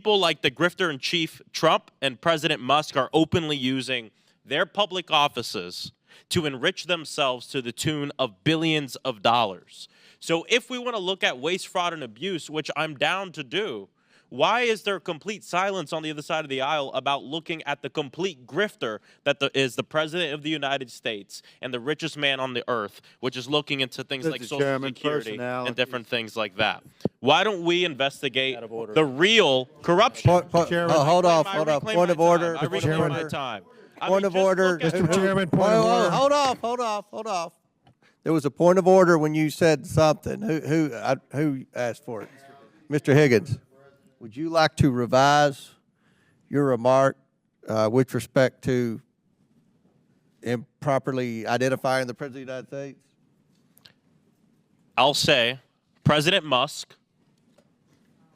People like the grifter-in-chief Trump and President Musk are openly using their public offices to enrich themselves to the tune of billions of dollars. So if we want to look at waste, fraud, and abuse, which I'm down to do, why is there complete silence on the other side of the aisle about looking at the complete grifter that is the President of the United States and the richest man on the earth, which is looking into things like Social Security and different things like that? Why don't we investigate the real corruption? Hold off. Point of order. I reclaim my time. Point of order. Mr. Chairman, point of order. Hold off. There was a point of order when you said something. Who asked for it? Mr. Higgins. Would you like to revise your remark with respect to improperly identifying the President of the United States? I'll say President Musk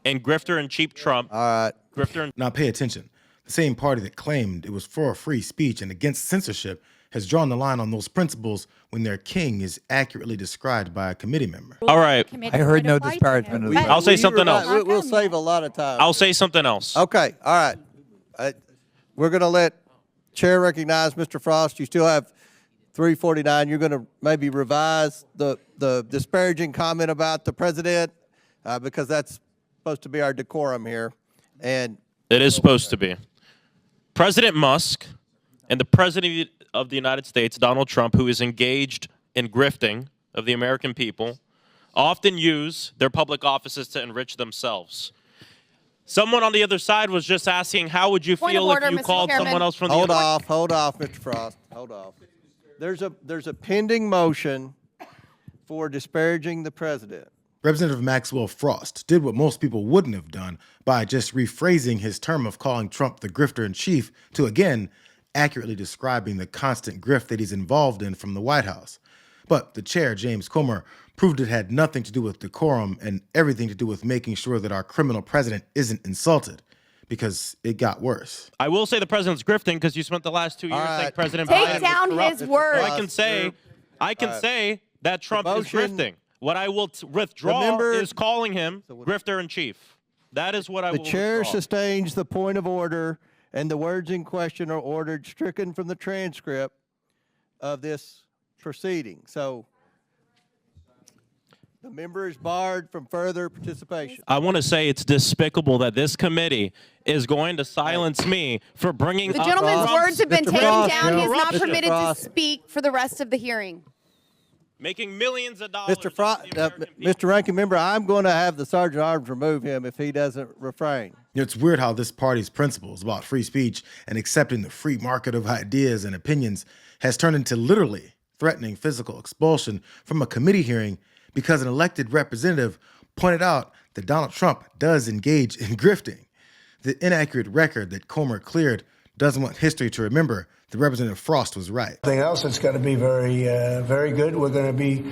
and grifter-in-chief Trump. All right. Now pay attention. The same party that claimed it was for free speech and against censorship has drawn the line on those principles when their king is accurately described by a committee member. All right. I heard no disparagement of that. I'll say something else. We'll save a lot of time. I'll say something else. Okay. All right. We're going to let Chair recognize Mr. Frost. You still have 3:49. You're going to maybe revise the disparaging comment about the president because that's supposed to be our decorum here. And it is supposed to be. President Musk and the President of the United States, Donald Trump, who is engaged in grifting of the American people, often use their public offices to enrich themselves. Someone on the other side was just asking, how would you feel if you called someone else from the Hold off, Mr. Frost. Hold off. There's a pending motion for disparaging the president. Representative Maxwell Frost did what most people wouldn't have done by just rephrasing his term of calling Trump the grifter-in-chief to, again, accurately describing the constant grift that he's involved in from the White House. But the chair, James Comer, proved it had nothing to do with decorum and everything to do with making sure that our criminal president isn't insulted, because it got worse. I will say the president's grifting because you spent the last 2 years saying President Biden Take down his words. I can say that Trump is grifting. What I will withdraw is calling him grifter-in-chief. That is what I will withdraw. The chair withdraw. sustains the point of order, and the words in question are ordered stricken from the transcript of this proceeding. So the member is barred from further participation. I want to say it's despicable that this committee is going to silence me for bringing The up gentleman's words have been Mr. taken Frost, down. He's not corruption. permitted Mr. to Frost. speak for the rest of the hearing. making millions of dollars. Mr. Mr. Ranking Member, I'm going to have the Sergeant at Arms remove him if he doesn't refrain. It's weird how this party's principles about free speech and accepting the free market of ideas and opinions has turned into literally threatening physical expulsion from a committee hearing because an elected representative pointed out that Donald Trump does engage in grifting. The inaccurate record that Comer cleared doesn't want history to remember that Representative Frost was right. Something else that's going to be very, very good. We're going to be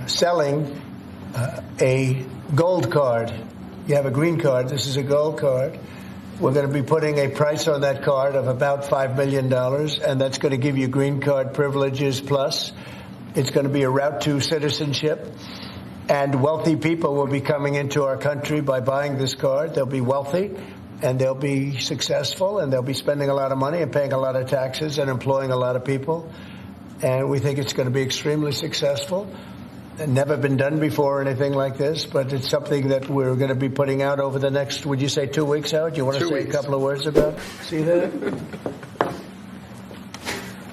selling a gold card. You have a green card. This is a gold card. We're going to be putting a price on that card of about $5 million, and that's going to give you green card privileges plus. It's going to be a route to citizenship, and wealthy people will be coming into our country by buying this card. They'll be wealthy, and they'll be successful, and they'll be spending a lot of money and paying a lot of taxes and employing a lot of people. And we think it's going to be extremely successful. Never been done before or anything like this, but it's something that we're going to be putting out over the next, would you say 2 weeks, Howard? Do you want to say a couple of words about it? See that?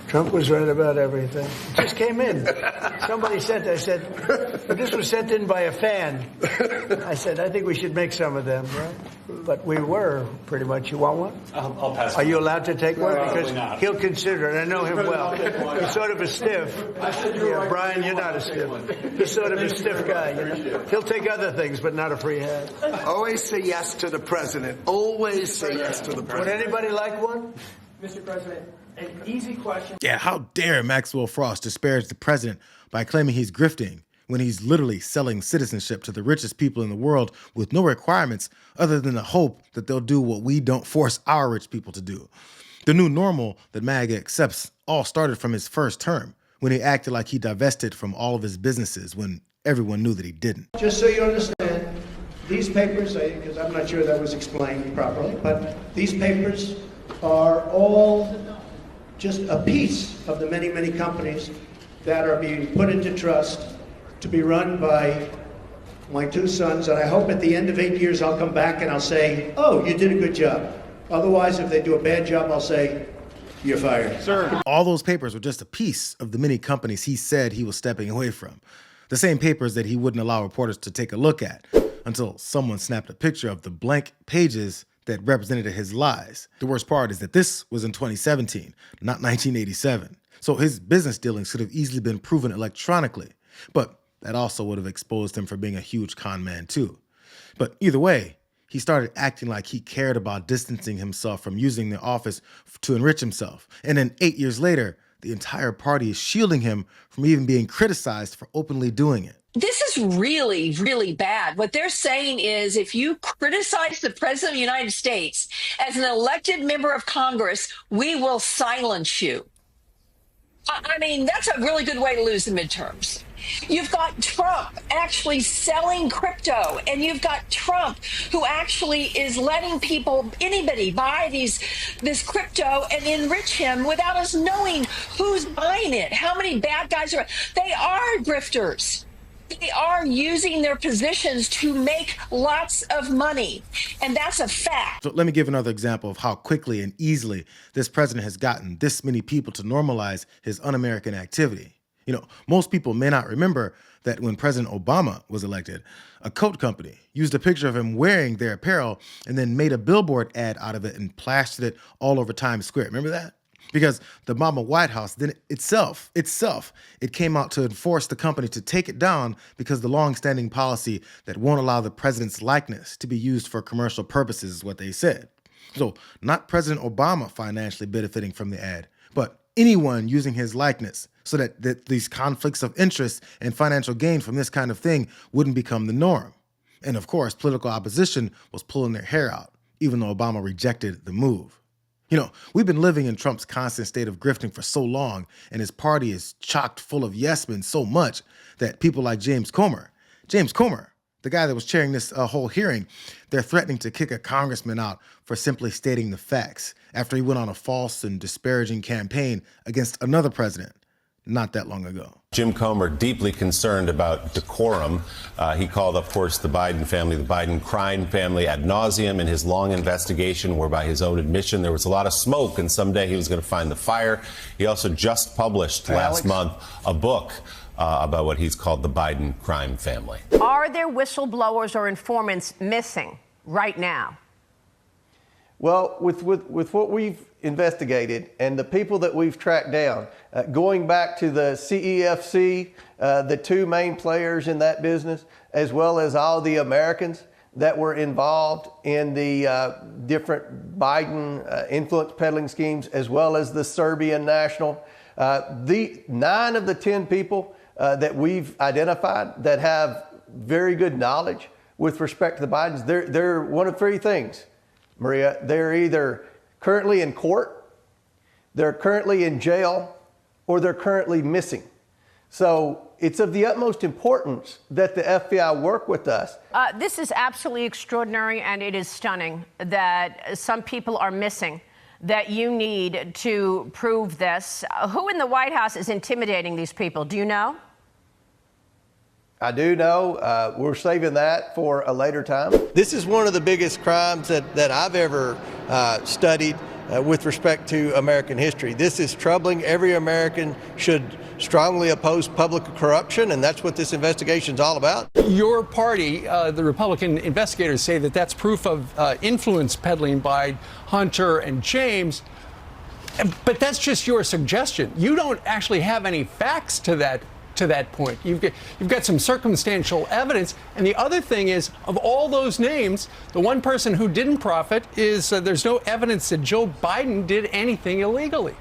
Trump was right about everything. It just came in. Somebody sent, I said, this was sent in by a fan. I said, I think we should make some of them, right? But we were, pretty much. You want one? I'll pass. Are you allowed to take one? Because not. he'll consider it. I know him well. He's sort of a stiff. Yeah, Brian, you're not a stiff. He's sort of a stiff guy. You know? He'll take other things, but not a free hand. Always say yes to the president. Always say yes to the president. Would anybody like one? Mr. President, an easy question. Yeah, how dare Maxwell Frost disparage the president by claiming he's grifting when he's literally selling citizenship to the richest people in the world with no requirements other than the hope that they'll do what we don't force our rich people to do. The new normal that MAGA accepts all started from his first term when he acted like he divested from all of his businesses when everyone knew that he didn't. Just so you understand, these papers, because I'm not sure that was explained properly, but these papers are all just a piece of the many, many companies that are being put into trust to be run by my two sons, and I hope at the end of 8 years I'll come back and I'll say, oh, you did a good job. Otherwise, if they do a bad job, I'll say, you're fired. Sir. All those papers were just a piece of the many companies he said he was stepping away from. The same papers that he wouldn't allow reporters to take a look at until someone snapped a picture of the blank pages that represented his lies. The worst part is that this was in 2017, not 1987. So his business dealings could have easily been proven electronically, but that also would have exposed him for being a huge con man too. But either way, he started acting like he cared about distancing himself from using the office to enrich himself. And then 8 years later, the entire party is shielding him from even being criticized for openly doing it. This is really, really bad. What they're saying is if you criticize the President of the United States as an elected member of Congress, we will silence you. I mean, that's a really good way to lose the midterms. You've got Trump actually selling crypto, and you've got Trump who actually is letting people, anybody, buy this crypto and enrich him without us knowing who's buying it, how many bad guys are. They are grifters. They are using their positions to make lots of money, and that's a fact. So let me give another example of how quickly and easily this president has gotten this many people to normalize his un-American activity. You know, most people may not remember that when President Obama was elected, a coat company used a picture of him wearing their apparel and then made a billboard ad out of it and plastered it all over Times Square. Remember that? Because the Obama White House then itself, it came out to enforce the company to take it down because the long-standing policy that won't allow the president's likeness to be used for commercial purposes is what they said. So not President Obama financially benefiting from the ad, but anyone using his likeness so that these conflicts of interest and financial gain from this kind of thing wouldn't become the norm. And of course, political opposition was pulling their hair out, even though Obama rejected the move. You know, we've been living in Trump's constant state of grifting for so long, and his party is chocked full of yes-men so much that people like James Comer, the guy that was chairing this whole hearing, they're threatening to kick a congressman out for simply stating the facts after he went on a false and disparaging campaign against another president not that long ago. Jim Comer deeply concerned about decorum. He called, of course, the Biden family, the Biden crime family ad nauseum in his long investigation, where by his own admission there was a lot of smoke and someday he was going to find the fire. He also just published last month a book about what he's called the Biden crime family. Are there whistleblowers or informants missing right now? Well, with what we've investigated and the people that we've tracked down, going back to the CEFC, the two main players in that business, as well as all the Americans that were involved in the different Biden influence peddling schemes, as well as the Serbian national. The 9 of the 10 people that we've identified that have very good knowledge with respect to the Bidens, they're one of 3 things. Maria, they're either currently in court, they're currently in jail, or they're currently missing. So it's of the utmost importance that the FBI work with us. This is absolutely extraordinary, and it is stunning that some people are missing, that you need to prove this. Who in the White House is intimidating these people? Do you know? I do know. We're saving that for a later time. This is one of the biggest crimes that I've ever studied with respect to American history. This is troubling. Every American should strongly oppose public corruption, and that's what this investigation is all about. Your party, the Republican investigators, say that that's proof of influence peddling by Hunter and James. But that's just your suggestion. You don't actually have any facts to that point. You've got some circumstantial evidence. And the other thing is, of all those names, the one person who didn't profit is there's no evidence that Joe Biden did anything illegally.